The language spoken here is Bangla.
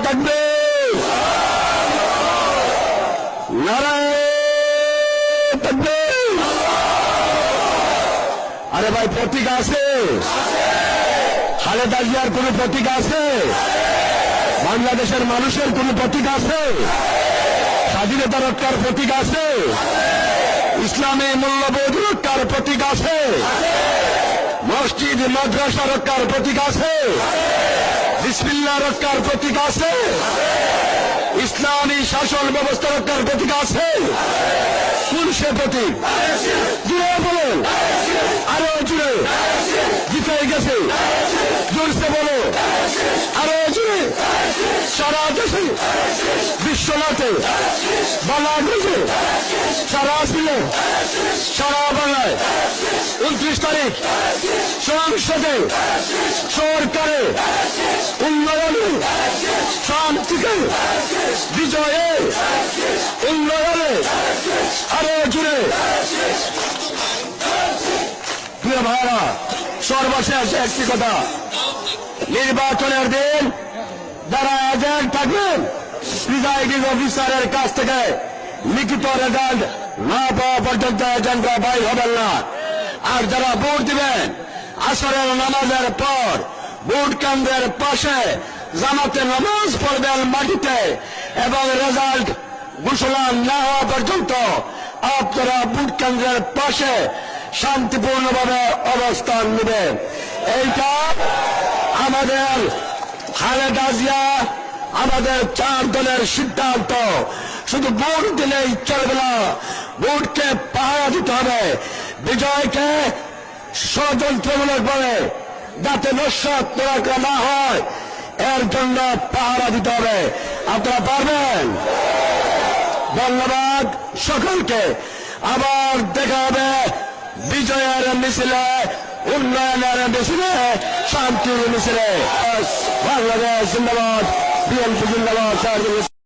তাকবীর, নারায়ে তাকবীর। আরে ভাই, প্রতীক আছে? খালেদা জিয়ার কোন প্রতীক আছে? বাংলাদেশের মানুষের কোন প্রতীক আছে? স্বাধীনতা রক্ষার প্রতীক আছে? ইসলামী মূল্যবোধ রক্ষার প্রতীক আছে? মসজিদ মাদ্রাসা রক্ষার প্রতীক আছে? বিসমিল্লাহ রক্ষার প্রতীক আছে? ইসলামী শাসন ব্যবস্থা রক্ষার প্রতীক আছে? কোন সে প্রতীক? জুড়ে বলো, আরো জুড়ে। জিতে গেছে, জোরসে বলো, আরো জুড়ে। সারা দেশে, বিশ্বনাথে, বাংলাদেশে, সারা আসলে, সারা বাংলায় 29 তারিখ সংসদে সরকারে উন্নয়নে, শান্তিতে, বিজয়ে, উন্নয়নে, আরো জুড়ে। প্রিয় ভাইরা, সর্বশেষ একটি কথা, নির্বাচনের দিন যারা এজেন্ট থাকবেন প্রিজাইডিং অফিসারের কাছ থেকে লিখিত রেজাল্ট না পাওয়া পর্যন্ত এজেন্টরা বাইর হবেন না। আর যারা ভোট দিবেন আসরের নামাজের পর ভোট কেন্দ্রের পাশে জামাতে নামাজ পড়বেন মাটিতে, এবং রেজাল্ট ঘোষণা না হওয়া পর্যন্ত আপনারা ভোট কেন্দ্রের পাশে শান্তিপূর্ণভাবে অবস্থান নেবেন। এইটা আমাদের খালেদা জিয়া, আমাদের 4 দলের সিদ্ধান্ত। শুধু ভোট দিলেই চলবে না, ভোটকে পাহারা দিতে হবে। বিজয়কে ষড়যন্ত্রমূলক ভাবে যাতে নস্যাৎ না হয় এর জন্য পাহারা দিতে হবে। আপনারা পারবেন? ধন্যবাদ সকলকে। আবার দেখা হবে বিজয়ের মিছিলে, উন্নয়নের মিছিলে, শান্তির মিছিলে। বাংলাদেশ জিন্দাবাদ, বিএনপি জিন্দাবাদ।